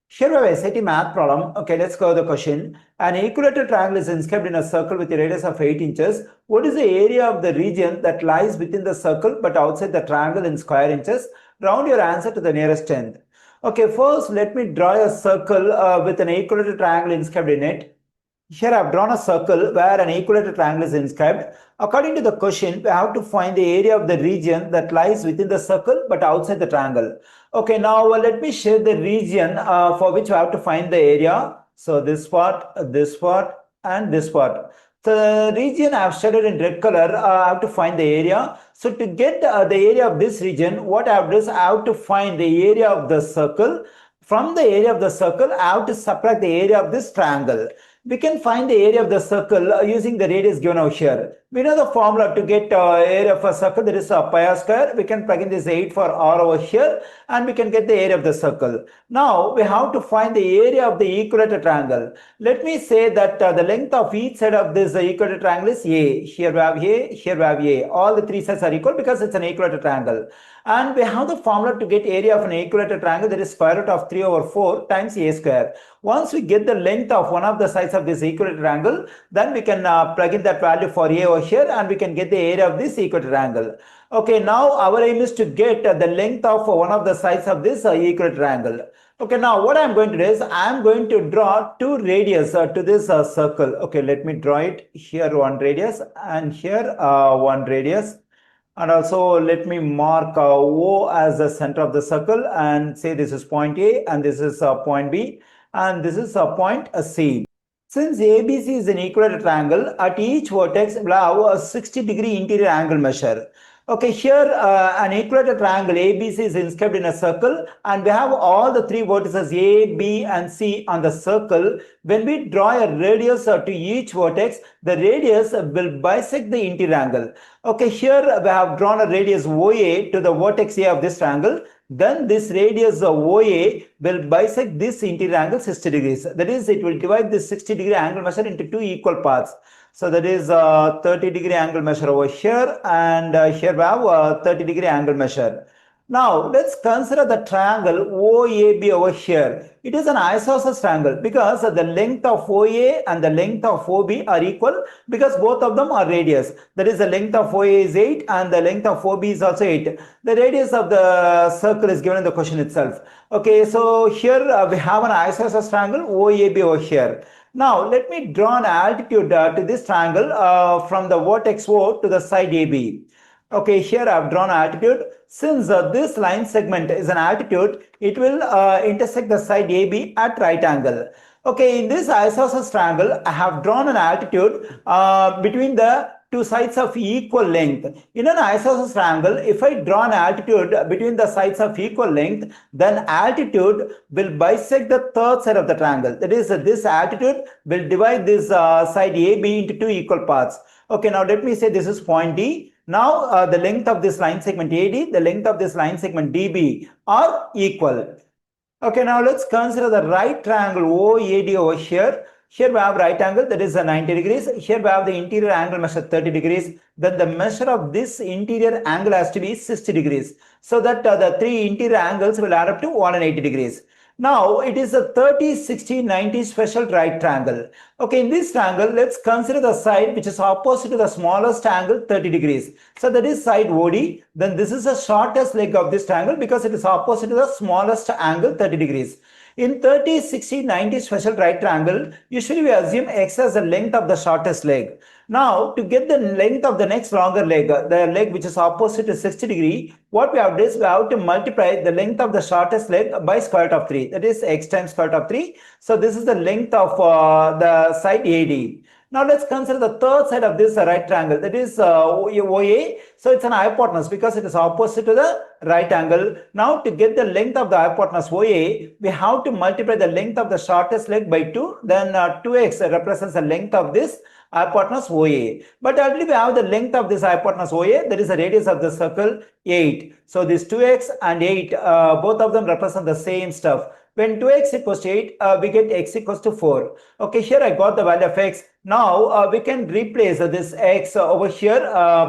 Here we have a SAT math problem. Okay, let's go to the question. An equilateral triangle is inscribed in a circle with a radius of 8 inches. What is the area of the region that lies within the circle but outside the triangle in square inches? Round your answer to the nearest tenth. Okay, first let me draw a circle with an equilateral triangle inscribed in it. Here I have drawn a circle where an equilateral triangle is inscribed. According to the question, we have to find the area of the region that lies within the circle but outside the triangle. Okay, now let me share the region for which we have to find the area. So this part, and this part. The region I have shaded in red color, I have to find the area. So to get the area of this region, what I have done is I have to find the area of the circle. From the area of the circle, I have to subtract the area of this triangle. We can find the area of the circle using the radius given over here. We know the formula to get area of a circle, that is pi r square. We can plug in this 8 for r over here and we can get the area of the circle. Now we have to find the area of the equilateral triangle. Let me say that the length of each side of this equilateral triangle is a. Here we have a, here we have a. All the three sides are equal because it's an equilateral triangle. And we have the formula to get area of an equilateral triangle, that is square root of 3 over 4 times a square. Once we get the length of one of the sides of this equilateral triangle, then we can plug in that value for a over here and we can get the area of this equilateral triangle. Okay, now our aim is to get the length of one of the sides of this equilateral triangle. Okay, now what I'm going to do is I'm going to draw two radius to this circle. Okay, let me draw it here, one radius, and here one radius. And also let me mark O as the center of the circle and say this is point A and this is point B and this is point C. Since ABC is an equilateral triangle, at each vertex we'll have a 60-degree interior angle measure. Okay, here an equilateral triangle ABC is inscribed in a circle and we have all the three vertices A, B and C on the circle. When we draw a radius to each vertex, the radius will bisect the interior angle. Okay, here we have drawn a radius OA to the vertex A of this triangle. Then this radius OA will bisect this interior angle 60 degrees. That is, it will divide this 60-degree angle measure into two equal parts. So that is 30-degree angle measure over here and here we have 30-degree angle measure. Now let's consider the triangle OAB over here. It is an isosceles triangle because the length of OA and the length of OB are equal because both of them are radius. That is, the length of OA is 8 and the length of OB is also 8. The radius of the circle is given in the question itself. Okay, so here we have an isosceles triangle OAB over here. Now let me draw an altitude to this triangle from the vertex O to the side AB. Okay, here I have drawn altitude. Since this line segment is an altitude, it will intersect the side AB at right angle. Okay, in this isosceles triangle, I have drawn an altitude between the two sides of equal length. In an isosceles triangle, if I draw an altitude between the sides of equal length, then altitude will bisect the third side of the triangle. That is, this altitude will divide this side AB into two equal parts. Okay, now let me say this is point D. Now the length of this line segment AD, the length of this line segment DB are equal. Okay, now let's consider the right triangle OAD over here. Here we have right angle, that is 90 degrees. Here we have the interior angle measure 30 degrees. Then the measure of this interior angle has to be 60 degrees. So that the three interior angles will add up to 180 degrees. Now it is a 30, 60, 90 special right triangle. Okay, in this triangle, let's consider the side which is opposite to the smallest angle 30 degrees. So that is side OD. Then this is the shortest leg of this triangle because it is opposite to the smallest angle 30 degrees. In 30, 60, 90 special right triangle, usually we assume x as the length of the shortest leg. Now, to get the length of the next longer leg, the leg which is opposite to 60 degree, what we have to do is we have to multiply the length of the shortest leg by square root of 3. That is x times square root of 3. So this is the length of the side AD. Now let's consider the third side of this right triangle, that is OA. So it's an hypotenuse because it is opposite to the right angle. Now to get the length of the hypotenuse OA, we have to multiply the length of the shortest leg by 2. Then 2x represents the length of this hypotenuse OA. But already we have the length of this hypotenuse OA, that is the radius of the circle 8. So this 2x and 8, both of them represent the same stuff. When 2x equals to 8, we get x equals to 4. Okay, here I got the value of x. Now we can replace this x over here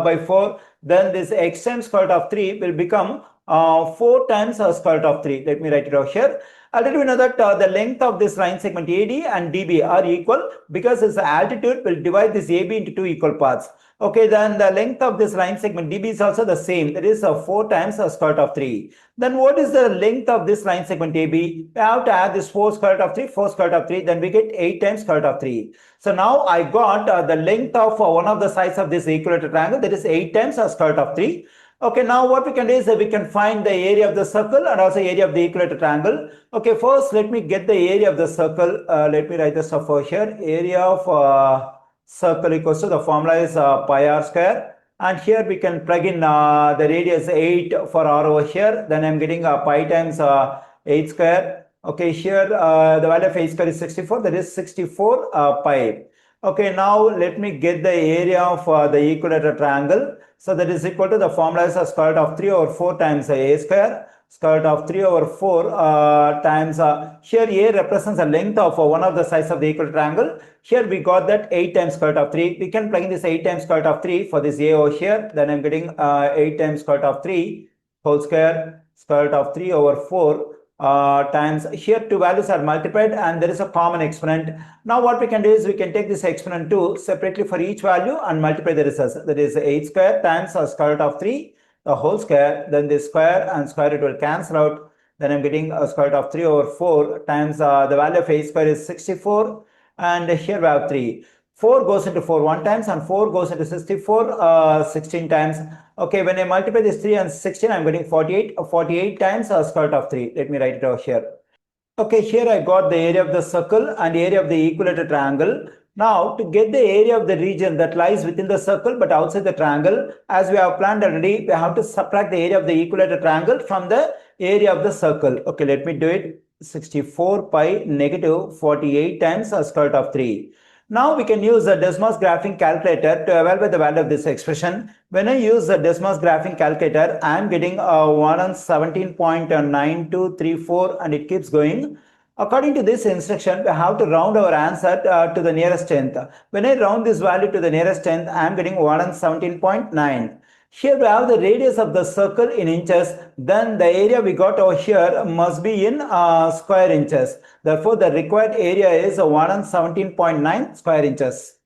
by 4. Then this x times square root of 3 will become 4 times square root of 3. Let me write it over here. Already we know that the length of this line segment AD and DB are equal because its altitude will divide this AB into two equal parts. Okay, then the length of this line segment DB is also the same, that is 4 times the square root of 3. Then what is the length of this line segment AB? We have to add this 4 square root of 3, 4 square root of 3, then we get 8 times square root of 3. So now I got the length of one of the sides of this equilateral triangle, that is 8 times square root of 3. Okay, now what we can do is that we can find the area of the circle and also area of the equilateral triangle. Okay, first let me get the area of the circle. Let me write this up over here. Area of circle equals to, the formula is pi r square. And here we can plug in the radius 8 for r over here. Then I'm getting pi times 8 square. Okay, here the value of 8 square is 64. That is 64 pi. Okay, now let me get the area of the equilateral triangle. So that is equal to, the formula is square root of 3 over 4 times a square. Square root of 3 over 4 times, here a represents the length of one of the sides of the equilateral triangle. Here we got that 8 times square root of 3. We can plug in this 8 times square root of 3 for this a over here. Then I'm getting 8 times square root of 3 whole square root of 3 over 4 times, here two values are multiplied and there is a common exponent. Now what we can do is we can take this exponent 2 separately for each value and multiply the results. That is 8 square times square root of 3 the whole square, then this square and square root will cancel out. Then I'm getting a square root of 3 over 4 times the value of 8 square is 64, and here we have 3. 4 goes into 4 1 times and 4 goes into 64 16 times. Okay, when I multiply this 3 and 16, I'm getting 48. 48 times square root of 3. Let me write it over here. Okay, here I got the area of the circle and area of the equilateral triangle. Now, to get the area of the region that lies within the circle but outside the triangle, as we have planned already, we have to subtract the area of the equilateral triangle from the area of the circle. Okay, let me do it. 64 pi negative 48 times square root of 3. Now we can use the Desmos graphing calculator to evaluate the value of this expression. When I use the Desmos graphing calculator, I am getting 117.9234 and it keeps going. According to this instruction, we have to round our answer to the nearest tenth. When I round this value to the nearest tenth, I am getting 117.9. Here we have the radius of the circle in inches, then the area we got over here must be in square inches. Therefore, the required area is 117.9 square inches.